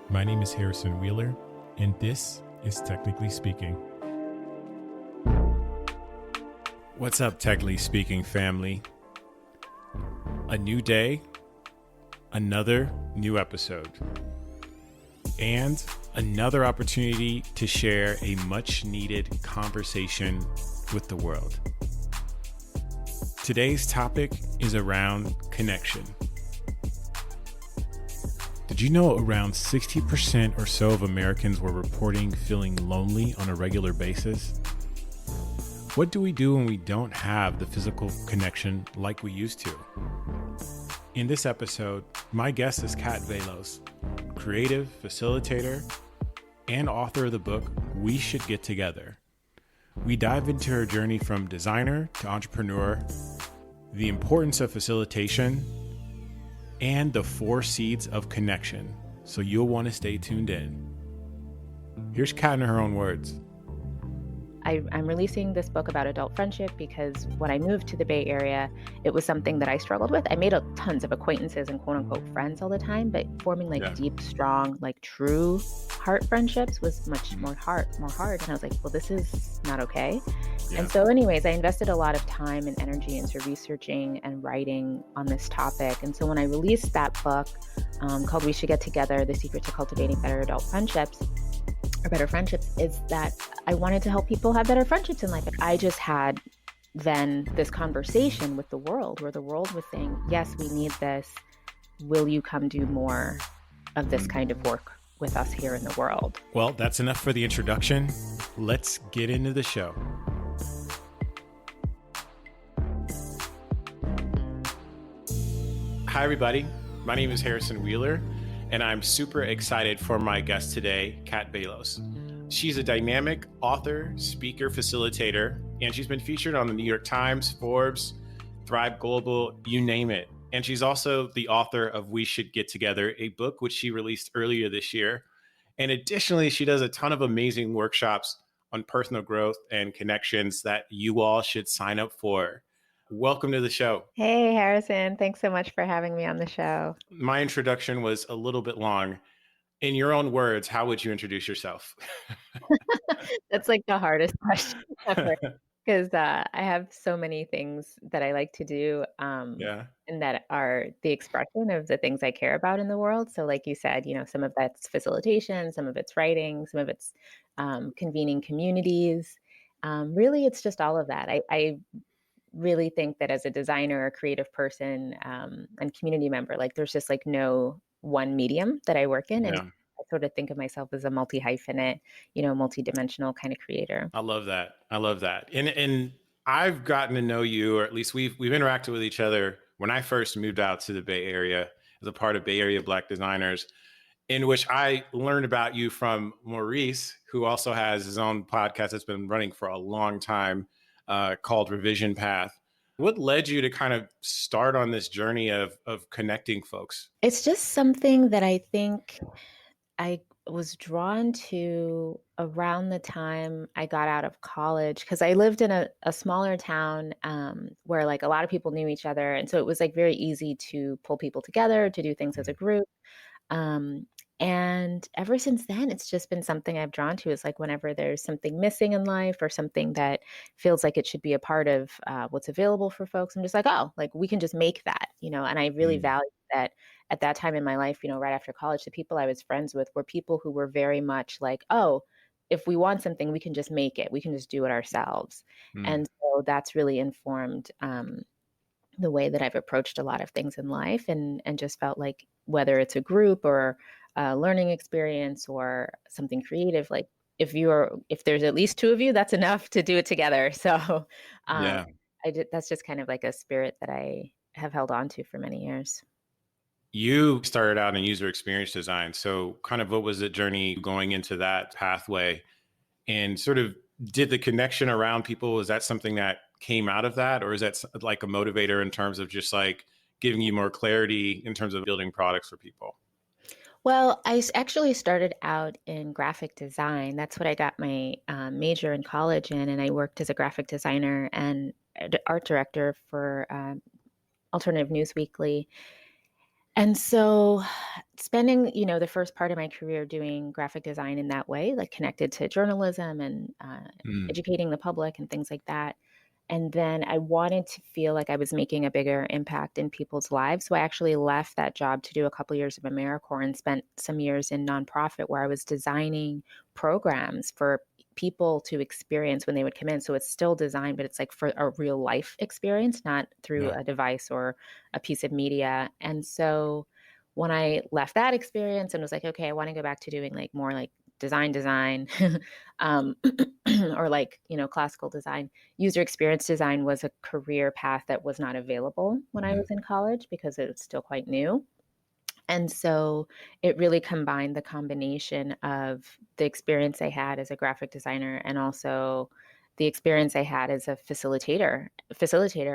My name is Harrison Wheeler, and this is Technically Speaking. What's up, Technically Speaking family? A new day, another new episode, and another opportunity to share a much-needed conversation with the world. Today's topic is around connection. Did you know around 60% or so of Americans were reporting feeling lonely on a regular basis? What do we do when we don't have the physical connection like we used to? In this episode, my guest is Kat Vellos, creative facilitator and author of the book, We Should Get Together. We dive into her journey from designer to entrepreneur, the importance of facilitation, and the 4 seeds of connection, so you'll want to stay tuned in. Here's Kat in her own words. I'm releasing this book about adult friendship because when I moved to the Bay Area, it was something that I struggled with. I made tons of acquaintances and quote unquote friends all the time, but forming deep, strong, true heart friendships was much more hard. And I was like, well, this is not okay. Yeah. And so anyways, I invested a lot of time and energy into researching and writing on this topic. And so when I released that book called We Should Get Together, The Secret to Cultivating Better Adult Friendships, or better friendships, is that I wanted to help people have better friendships in life. I just had then this conversation with the world where the world was saying, yes, we need this. Will you come do more of this kind of work with us here in the world? Well, that's enough for the introduction. Let's get into the show. Hi, everybody. My name is Harrison Wheeler, and I'm super excited for my guest today, Kat Vellos. She's a dynamic author, speaker, facilitator, and she's been featured on the New York Times, Forbes, Thrive Global, you name it. And she's also the author of We Should Get Together, a book which she released earlier this year. And additionally, she does a ton of amazing workshops on personal growth and connections that you all should sign up for. Welcome to the show. Hey, Harrison. Thanks so much for having me on the show. My introduction was a little bit long. In your own words, how would you introduce yourself? That's the hardest question ever, because I have so many things that I like to do and that are the expression of the things I care about in the world. So like you said, some of that's facilitation, some of it's writing, some of it's convening communities. Really, it's just all of that. I really think that as a designer, a creative person, and community member, there's just no one medium that I work in. And I sort of think of myself as a multi-hyphenate, multi-dimensional kind of creator. I love that. And I've gotten to know you, or at least we've interacted with each other when I first moved out to the Bay Area as a part of Bay Area Black Designers, in which I learned about you from Maurice, who also has his own podcast that's been running for a long time, called Revision Path. What led you to kind of start on this journey of connecting folks? It's just something that I think I was drawn to around the time I got out of college, because I lived in a smaller town where a lot of people knew each other. And so it was very easy to pull people together to do things as a group. And ever since then, it's just been something I've drawn to, is whenever there's something missing in life or something that feels like it should be a part of what's available for folks, I'm just we can just make that, and I really value that at that time in my life, right after college, the people I was friends with were people who were very much oh, if we want something, we can just make it. We can just do it ourselves. And so that's really informed the way that I've approached a lot of things in life, and just felt whether it's a group or a learning experience or something creative, if there's at least 2 of you, that's enough to do it together. So that's just kind of a spirit that I have held on to for many years. You started out in user experience design. So kind of what was the journey going into that pathway, and sort of did the connection around people, was that something that came out of that? Or is that a motivator in terms of just giving you more clarity in terms of building products for people? Well, I actually started out in graphic design. That's what I got my major in college in. And I worked as a graphic designer and art director for Alternative News Weekly. And so spending, the first part of my career doing graphic design in that way, like connected to journalism and Mm, educating the public and things like that. And then I wanted to feel like I was making a bigger impact in people's lives. So I actually left that job to do a couple years of AmeriCorps and spent some years in nonprofit where I was designing programs for people to experience when they would come in. So it's still design, but it's like for a real life experience, not through yeah. a device or a piece of media. And so when I left that experience and was like, okay, I want to go back to doing like more like design, um, or like, classical design, user experience design was a career path that was not available when I Mhm. was in college because it was still quite new. And so it really combined the combination of the experience I had as a graphic designer and also the experience I had as a facilitator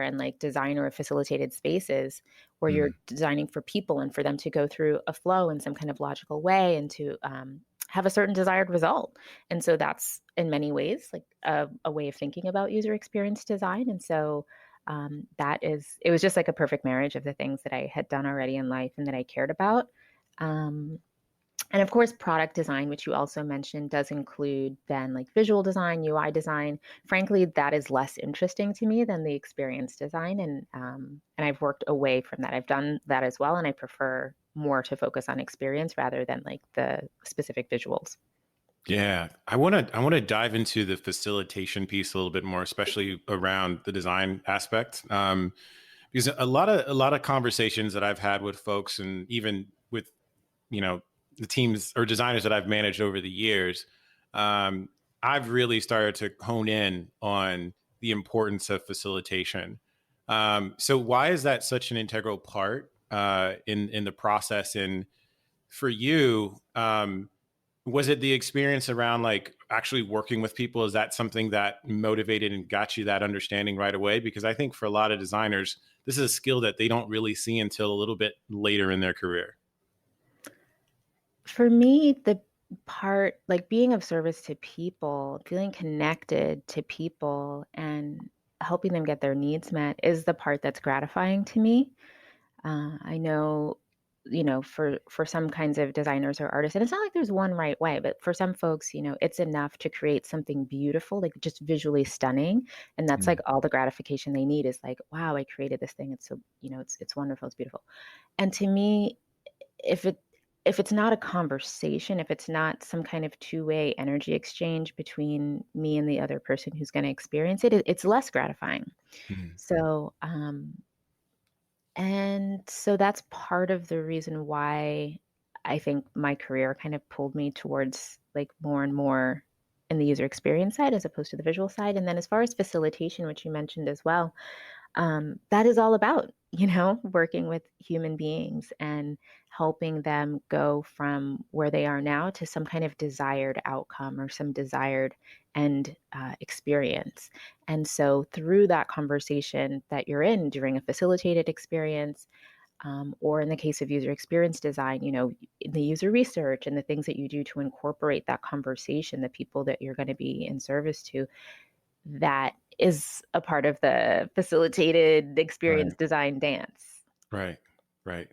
and like designer of facilitated spaces where you're Mm, designing for people and for them to go through a flow in some kind of logical way and to have a certain desired result. And so that's in many ways like a way of thinking about user experience design. And so it was just like a perfect marriage of the things that I had done already in life and that I cared about. Um, and of course, product design, which you also mentioned, does include then like visual design, UI design. Frankly, that is less interesting to me than the experience design, and I've worked away from that. I've done that as well, and I prefer more to focus on experience rather than like the specific visuals. yeah, I want to dive into the facilitation piece a little bit more, especially around the design aspect. Because a lot of conversations that I've had with folks, and even with you know the teams or designers that I've managed over the years, um, I've really started to hone in on the importance of facilitation. So why is that such an integral part in the process? And for you, was it the experience around like actually working with people? Is that something that motivated and got you that understanding right away? Because I think for a lot of designers, this is a skill that they don't really see until a little bit later in their career. For me, the part like being of service to people, feeling connected to people and helping them get their needs met is the part that's gratifying to me. I know, for some kinds of designers or artists, and it's not like there's one right way, but for some folks, it's enough to create something beautiful, like just visually stunning, and that's like Mm, all the gratification they need is like, wow, I created this thing. It's so, it's wonderful, it's beautiful. And to me, if it if it's not a conversation, if it's not some kind of two-way energy exchange between me and the other person who's going to experience it, it's less gratifying. mm, So, and so that's part of the reason why I think my career kind of pulled me towards like more and more in the user experience side as opposed to the visual side. And then as far as facilitation, which you mentioned as well, that is all about, working with human beings and helping them go from where they are now to some kind of desired outcome or some desired end experience. And so, through that conversation that you're in during a facilitated experience, or in the case of user experience design, the user research and the things that you do to incorporate that conversation, the people that you're going to be in service to, that is a part of the facilitated experience right, design dance. right, right.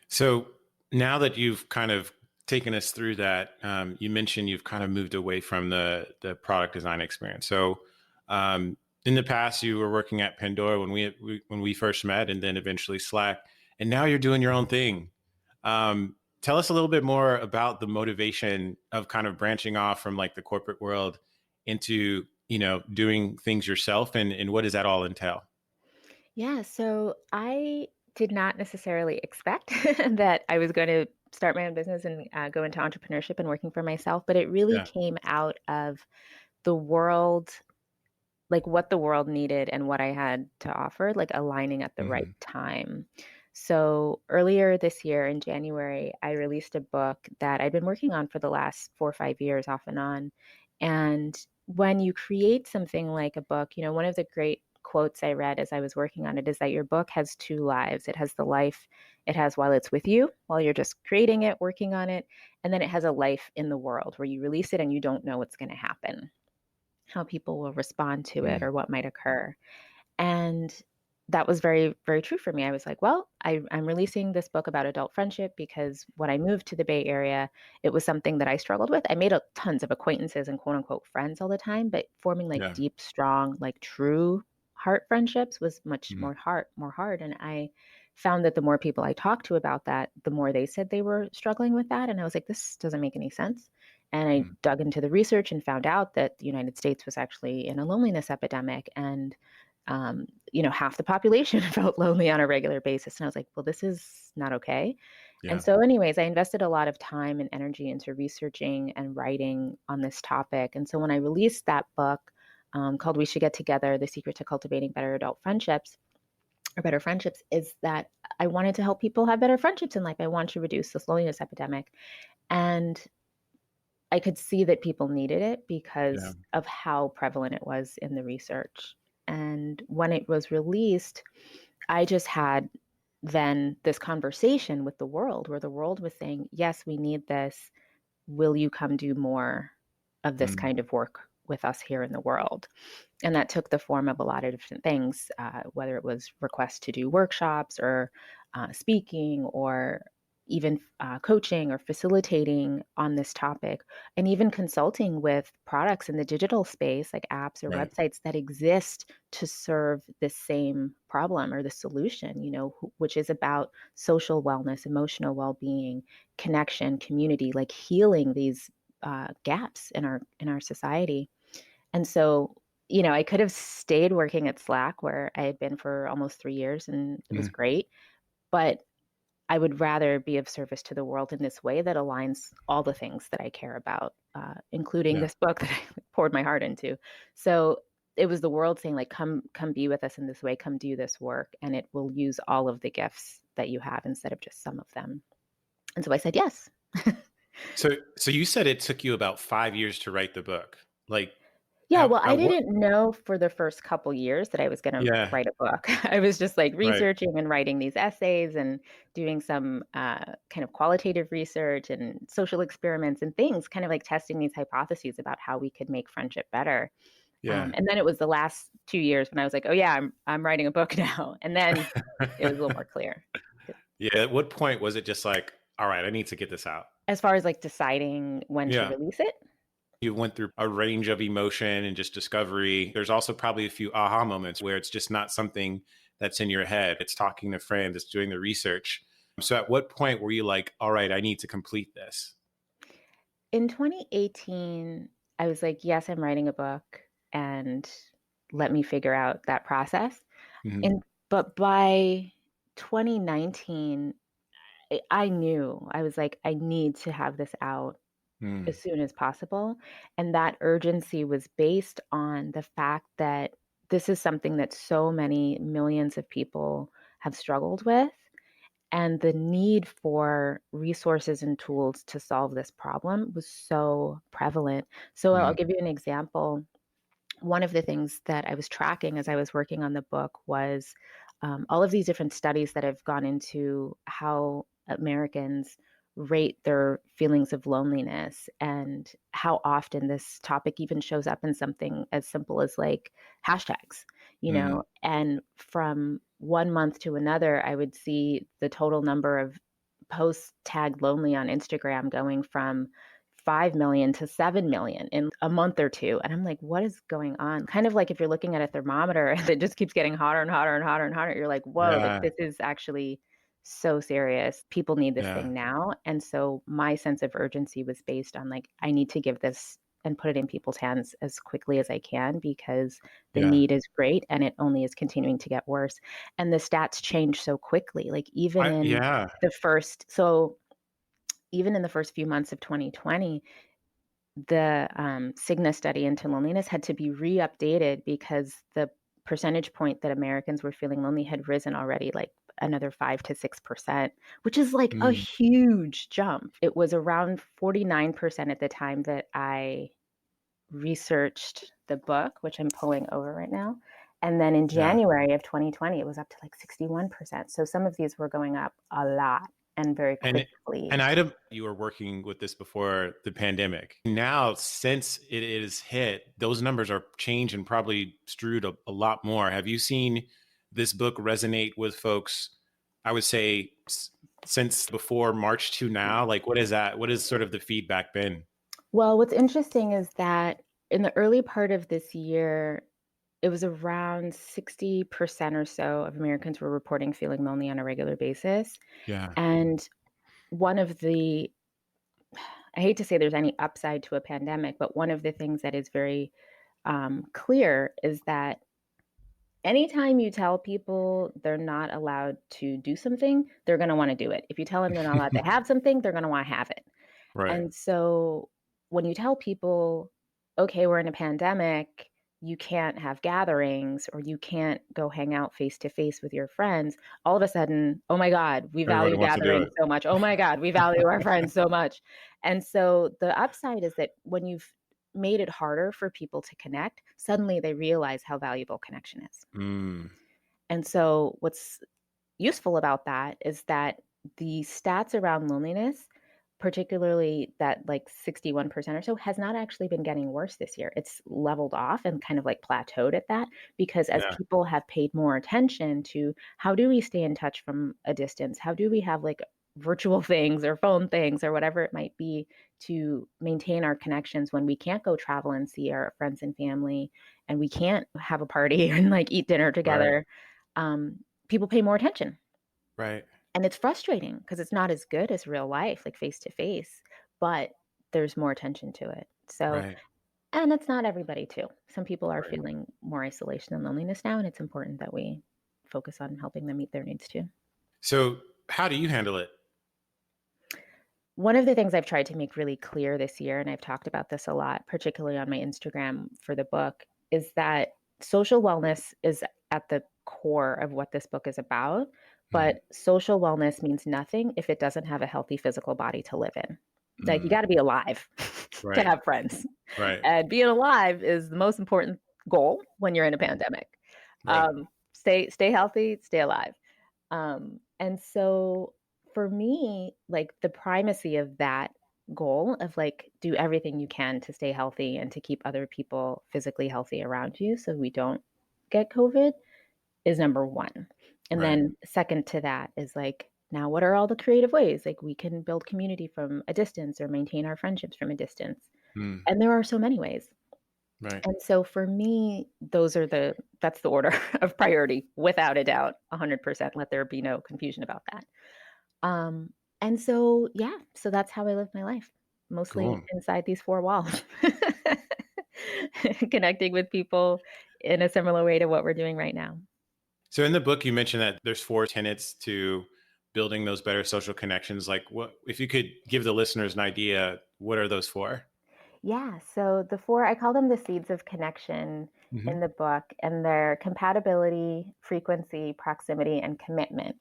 So now that you've kind of taken us through that, you mentioned you've kind of moved away from the product design experience. So in the past, you were working at Pandora when we first met, and then eventually Slack, and now you're doing your own thing. Tell us a little bit more about the motivation of kind of branching off from like the corporate world into doing things yourself, and what does that all entail? Yeah, so I did not necessarily expect that I was going to start my own business and go into entrepreneurship and working for myself, but it really Yeah. came out of the world, like what the world needed and what I had to offer, like aligning at the right Hmm. time. So earlier this year in January, I released a book that I'd been working on for the last 4 or 5 years off and on. And when you create something like a book, one of the great quotes I read as I was working on it is that your book has two lives. It has the life it has while it's with you, while you're just creating it, working on it. And then it has a life in the world where you release it and you don't know what's going to happen, how people will respond to it Mm, or what might occur. And that was very, very true for me. I was like, well, I'm releasing this book about adult friendship because when I moved to the Bay Area, it was something that I struggled with. I made tons of acquaintances and quote unquote friends all the time, but forming like Yeah. deep, strong, like true heart friendships was much Mm, more hard. And I found that the more people I talked to about that, the more they said they were struggling with that. And I was like, this doesn't make any sense. And I mm, dug into the research and found out that the United States was actually in a loneliness epidemic. And half the population felt lonely on a regular basis. And I was like, well, this is not okay. And yeah. so, anyways, I invested a lot of time and energy into researching and writing on this topic. And so, when I released that book called We Should Get Together: The Secret to Cultivating Better Adult Friendships, or Better Friendships, is that I wanted to help people have better friendships in life. I want to reduce this loneliness epidemic. And I could see that people needed it Yeah. because of how prevalent it was in the research. And when it was released, I just had then this conversation with the world where the world was saying, yes, we need this. Will you come do more of this Mm, kind of work with us here in the world? And that took the form of a lot of different things, whether it was requests to do workshops or speaking or even coaching or facilitating on this topic, and even consulting with products in the digital space, like apps or right. websites that exist to serve this same problem or the solution, which is about social wellness, emotional well-being, connection, community, like healing these gaps in our society. And so, I could have stayed working at Slack where I had been for almost 3 years and it was Mm, great, but I would rather be of service to the world in this way that aligns all the things that I care about, including yeah. this book that I poured my heart into. So it was the world saying, like, come be with us in this way, come do this work, and it will use all of the gifts that you have instead of just some of them. And so I said yes. So you said it took you about 5 years to write the book. Like, Yeah, well, I at what? didn't know for the first couple years that I was gonna Yeah. write a book. I was just, like, Right. researching and writing these essays and doing some, kind of qualitative research and social experiments and things, kind of like testing these hypotheses about how we could make friendship better. Yeah. And then it was the last 2 years when I was like, "Oh, yeah, I'm writing a book now." And then it was a little more clear. Yeah. At what point was it just like, all right, I need to get this out? As far as, like, deciding when to Yeah. release it? You went through a range of emotion and just discovery. There's also probably a few aha moments where it's just not something that's in your head. It's talking to friends, it's doing the research. So at what point were you like, all right, I need to complete this? In 2018, I was like, "Yes, I'm writing a book, and let me figure out that process." Hmm. And but by 2019, I knew. I was like, "I need to have this out Mm, as soon as possible." And that urgency was based on the fact that this is something that so many millions of people have struggled with, and the need for resources and tools to solve this problem was so prevalent. So I'll mm, give you an example. One of the things that I was tracking as I was working on the book was all of these different studies that have gone into how Americans rate their feelings of loneliness and how often this topic even shows up in something as simple as like hashtags, mm. and from one month to another, I would see the total number of posts tagged lonely on Instagram going from 5 million to 7 million in a month or 2, and I'm like, "What is going on?" Kind of like if you're looking at a thermometer and it just keeps getting hotter and hotter and hotter and hotter, you're like, "Whoa, like, Yeah. this is actually so serious. People need this Yeah. thing now." And so my sense of urgency was based on, like, I need to give this and put it in people's hands as quickly as I can because the Yeah. need is great and it only is continuing to get worse. And the stats change so quickly, like, Yeah. even in the first few months of 2020, the Cigna study into loneliness had to be re-updated because the percentage point that Americans were feeling lonely had risen already like another 5 to 6%, which is like a Mm, huge jump. It was around 49% at the time that I researched the book, which I'm pulling over right now. And then in yeah. January of 2020, it was up to like 61%. So some of these were going up a lot and very And quickly. and item you were working with this before the pandemic. Now, since it is hit, those numbers are changed and probably strewed a lot more. Have you seen this book resonate with folks, I would say, since before March to now? Like, what is that? What has sort of the feedback been? Well, what's interesting is that in the early part of this year, it was around 60% or so of Americans were reporting feeling lonely on a regular basis. Yeah. And one of the I hate to say there's any upside to a pandemic, but one of the things that is very clear is that anytime you tell people they're not allowed to do something, they're going to want to do it. If you tell them they're not allowed to have something, they're going to want to have it. Right. And so when you tell people, okay, we're in a pandemic, you can't have gatherings or you can't go hang out face to face with your friends, all of a sudden, oh my God, we Everybody value wants to do gatherings it. so much. Oh my God, we value our friends so much. And so the upside is that when you've made it harder for people to connect, suddenly they realize how valuable connection is. Mm, And so what's useful about that is that the stats around loneliness, particularly that like 61% or so, has not actually been getting worse this year. It's leveled off and kind of like plateaued at that because as yeah. people have paid more attention to how do we stay in touch from a distance? How do we have like virtual things or phone things or whatever it might be to maintain our connections when we can't go travel and see our friends and family and we can't have a party and like eat dinner Right. together. People pay more attention. Right. And it's frustrating because it's not as good as real life, like face to face, but there's more attention to it. So, Right. and it's not everybody too. Some people are Right. feeling more isolation and loneliness now, and it's important that we focus on helping them meet their needs too. So, how do you handle it? One of the things I've tried to make really clear this year, and I've talked about this a lot, particularly on my Instagram for the book, is that social wellness is at the core of what this book is about. Mm, But social wellness means nothing if it doesn't have a healthy physical body to live in. Like, you mm, got to be alive to right. have friends. Right. And being alive is the most important goal when you're in a pandemic. Right. Stay healthy, stay alive. And so for me, like the primacy of that goal of like do everything you can to stay healthy and to keep other people physically healthy around you so we don't get COVID is number one. And Right. then second to that is like, now what are all the creative ways like we can build community from a distance or maintain our friendships from a distance? Mm, And there are so many ways. right. And so for me, that's the order of priority without a doubt, 100%. Let there be no confusion about that. Um, and so, yeah, so that's how I live my life, mostly Cool. inside these four walls, connecting with people in a similar way to what we're doing right now. So, in the book, you mentioned that there's four tenets to building those better social connections. Like, what if you could give the listeners an idea? What are those for? Yeah, so the four, I call them the seeds of connection Hmm. in the book, and they're compatibility, frequency, proximity, and commitment.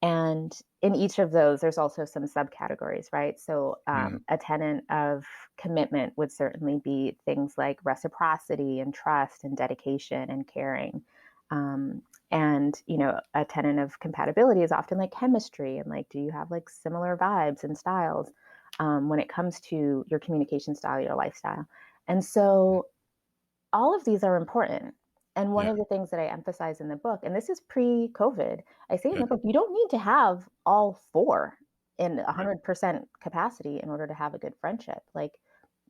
And in each of those, there's also some subcategories, right? So, Mm, a tenet of commitment would certainly be things like reciprocity and trust and dedication and caring. Um, and, a tenet of compatibility is often like chemistry and like, do you have like similar vibes and styles when it comes to your communication style, your lifestyle? And so, all of these are important. And one yeah. of the things that I emphasize in the book, and this is pre-COVID, I say in Yeah. the book, you don't need to have all four in Right. 100% capacity in order to have a good friendship. Like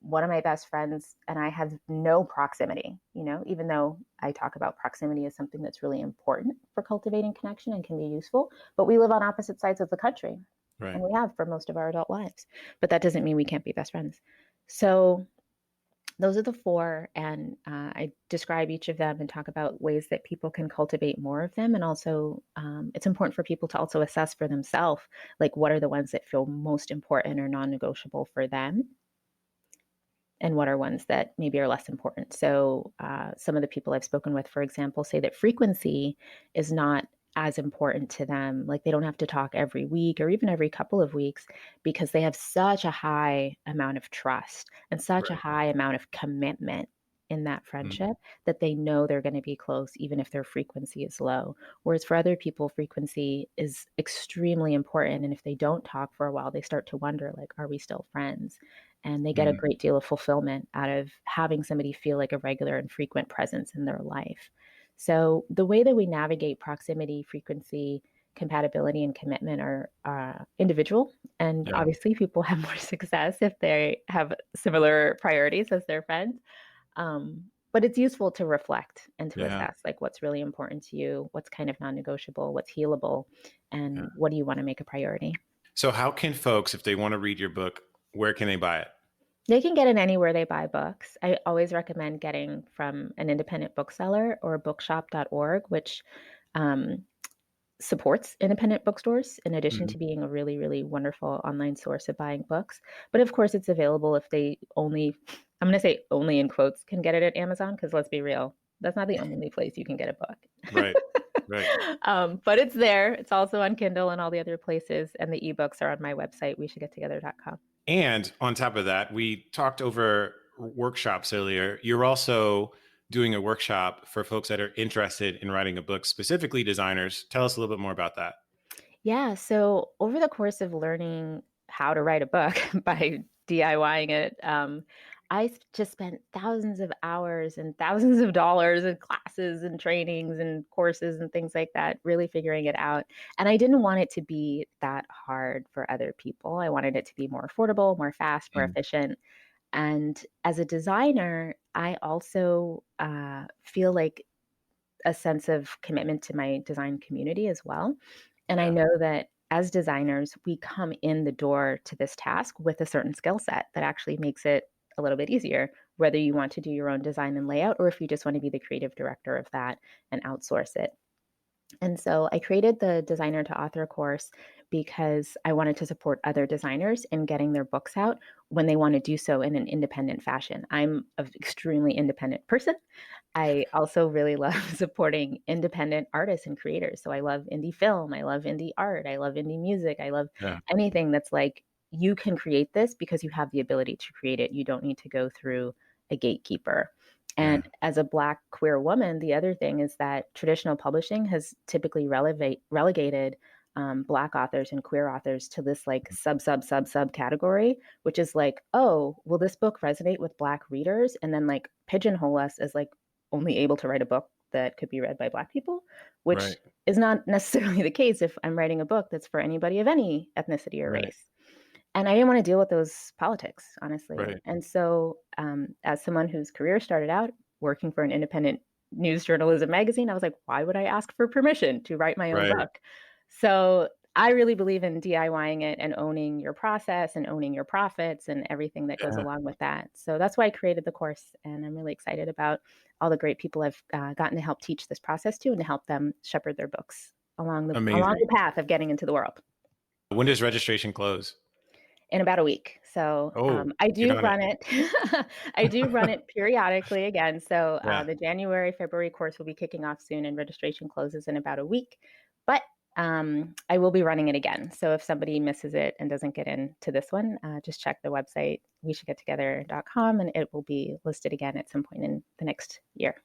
one of my best friends and I have no proximity, even though I talk about proximity as something that's really important for cultivating connection and can be useful, but we live on opposite sides of the country and Right. we have for most of our adult lives. But that doesn't mean we can't be best friends. So those are the four, and I describe each of them and talk about ways that people can cultivate more of them. And also, it's important for people to also assess for themselves, like what are the ones that feel most important or non-negotiable for them, and what are ones that maybe are less important. So, some of the people I've spoken with, for example, say that frequency is not as important to them. Like they don't have to talk every week or even every couple of weeks because they have such a high amount of trust and such a Right. high amount of commitment in that Mm, friendship that they know they're going to be close even if their frequency is low. Whereas for other people, frequency is extremely important. And if they don't talk for a while, they start to wonder, like, are we still friends? And they get a mm, great deal of fulfillment out of having somebody feel like a regular and frequent presence in their life. So the way that we navigate proximity, frequency, compatibility, and commitment are individual. And Yeah. obviously, people have more success if they have similar priorities as their friends. But it's useful to reflect and to Yeah. assess like what's really important to you, what's kind of non-negotiable, what's healable, Yeah. and what do you want to make a priority. So how can folks, if they want to read your book, where can they buy it? They can get it anywhere they buy books. I always recommend getting from an independent bookseller or bookshop.org, which um, supports independent bookstores in addition Mhm. to being a really, really wonderful online source of buying books. But of course, it's available if they only, I'm going to say only in quotes, can get it at Amazon, because let's be real, that's not the only place you can get a book. Right. Right. But it's there. It's also on Kindle and all the other places. And the ebooks are on my website, weshouldgettogether.com. And on top of that, we talked over workshops earlier. You're also doing a workshop for folks that are interested in writing a book, specifically designers. Tell us a little bit more about that. Yeah. So over the course of learning how to write a book by DIYing it, just spent thousands of hours and thousands of dollars in classes and trainings and courses and things like that, really figuring it out. And I didn't want it to be that hard for other people. I wanted it to be more affordable, more fast, more Mm. efficient. And as a designer, I also feel like a sense of commitment to my design community as well. And I Yeah. know that as designers, we come in the door to this task with a certain skill set that actually makes it a little bit easier, whether you want to do your own design and layout or if you just want to be the creative director of that and outsource it. And so I created the designer to author course because I wanted to support other designers in getting their books out when they want to do so in an independent fashion. I'm an extremely independent person. I also really love supporting independent artists and creators. So I love indie film, I love indie art, I love indie music, I love Yeah. anything that's like you can create this because you have the ability to create it. You don't need to go through a gatekeeper. Yeah. And as a Black queer woman, the other thing is that traditional publishing has typically relegated Black authors and queer authors to this like sub category, which is like, oh, will this book resonate with Black readers? And then like pigeonhole us as like only able to write a book that could be read by Black people, which Right. is not necessarily the case if I'm writing a book that's for anybody of any ethnicity or Right. race. And I didn't want to deal with those politics, honestly. Right. And so, as someone whose career started out working for an independent news journalism magazine, I was like, why would I ask for permission to write my own Right. book? So, I really believe in DIYing it and owning your process and owning your profits and everything that goes Yeah. along with that. So, that's why I created the course. And I'm really excited about all the great people I've gotten to help teach this process to and to help them shepherd their books along Amazing. the path of getting into the world When does registration close? in about a week. So Oh, I get do on it. run it. I do run it periodically again. So Yeah. the January, February course will be kicking off soon, and registration closes in about a week. But I will be running it again. So if somebody misses it and doesn't get into this one, just check the website, weshouldgettogether.com, and it will be listed again at some point in the next year.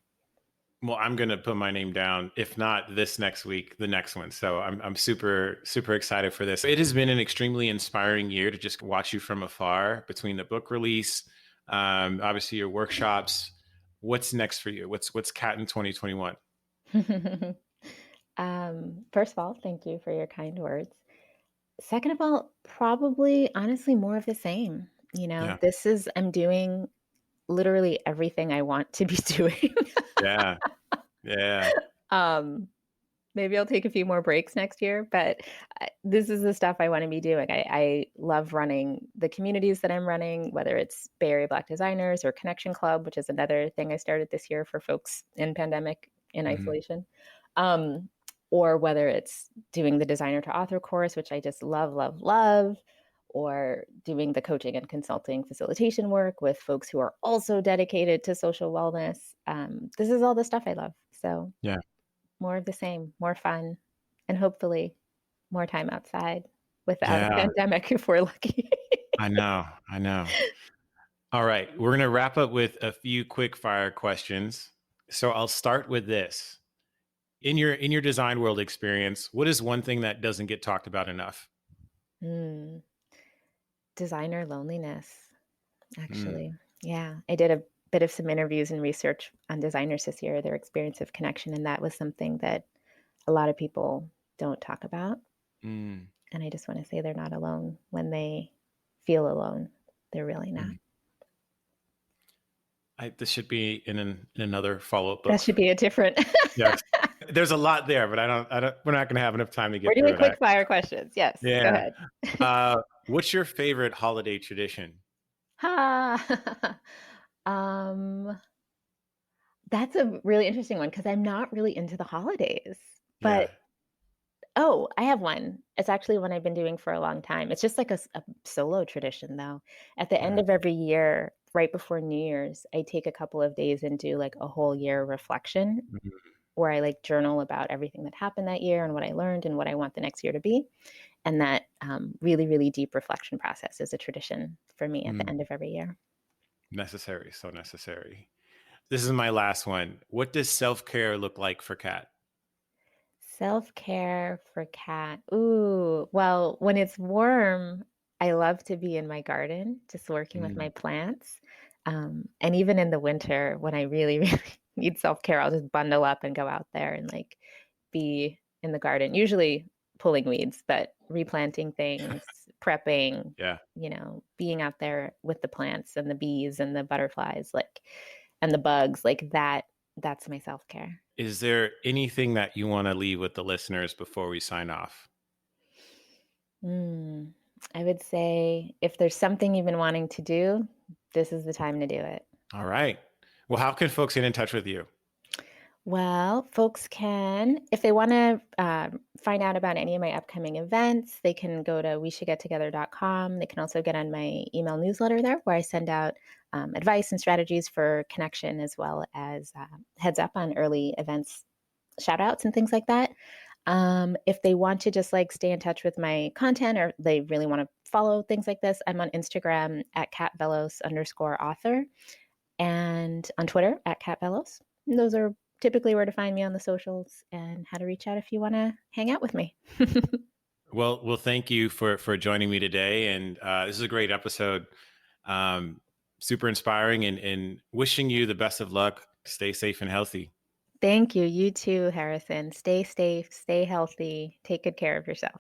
Well, I'm going to put my name down, if not this next week, the next one. So I'm super, super excited for this. It has been an extremely inspiring year to just watch you from afar between the book release, obviously your workshops. What's next for you? What's Kat in 2021? First of all, thank you for your kind words. Second of all, probably honestly more of the same. Yeah. I'm doing literally everything I want to be doing. Yeah. Yeah. um, Maybe I'll take a few more breaks next year, but this is the stuff I want to be doing. I love running the communities that I'm running, whether it's Bay Area Black Designers or Connection Club, which is another thing I started this year for folks in pandemic, in Mhm. isolation. Um, or whether it's doing the designer to author course, which I just love, love, love, or doing the coaching and consulting facilitation work with folks who are also dedicated to social wellness. This is all the stuff I love. So Yeah. more of the same, more fun, and hopefully more time outside without a Yeah. pandemic if we're lucky. I know. I know. All right. We're going to wrap up with a few quick fire questions. So I'll start with this. In your design world experience, what is one thing that doesn't get talked about enough? Designer loneliness, Mm. actually. Yeah, I did a bit of some interviews and research on designers this year, their experience of connection. And that was something that a lot of people don't talk about. Mm. And I just want to say they're not alone when they feel alone. They're really not. This should be in another follow-up That book. should be a different. Yes. There's a lot there, but we're not going to have enough time to get We're through doing it. quick fire questions. Yes. Go Yeah. ahead. What's your favorite holiday tradition? Ha. um, that's a really interesting one because I'm not really into the holidays. Yeah. But oh, I have one. It's actually one I've been doing for a long time. It's just like a solo tradition, though. At the end Yeah. of every year, right before New Year's, I take a couple of days and do like a whole year reflection Mhm. where I like journal about everything that happened that year and what I learned and what I want the next year to be. And that really, really deep reflection process is a tradition for me at the end of every year. Necessary. So necessary. This is my last one. What does self-care look like for Kat? Self-care for Kat. Ooh, well, when it's warm, I love to be in my garden, just working with my Mm. plants. And even in the winter, when I really, really need self-care, I'll just bundle up and go out there and like be in the garden, usually pulling weeds, but replanting things, prepping, Yeah. being out there with the plants and the bees and the butterflies, like, and the bugs, like that. That's my self-care. Is there anything that you want to leave with the listeners before we sign off? Mm, I would say if there's something you've been wanting to do, this is the time to do it. All right. Well, how can folks get in touch with you? Well, folks can, if they want to find out about any of my upcoming events, they can go to weshouldgettogether.com. They can also get on my email newsletter there, where I send out advice and strategies for connection, as well as heads up on early events, shout outs, and things like that. If they want to just like stay in touch with my content, or they really want to follow things like this, I'm on Instagram at Kat Vellos _author, and on Twitter at Kat Vellos. And those are typically where to find me on the socials and how to reach out if you want to hang out with me. Well, thank you for joining me today, and this is a great episode. Super inspiring, and wishing you the best of luck. Stay safe and healthy. Thank you. You too, Harrison. Stay safe, stay healthy, take good care of yourself.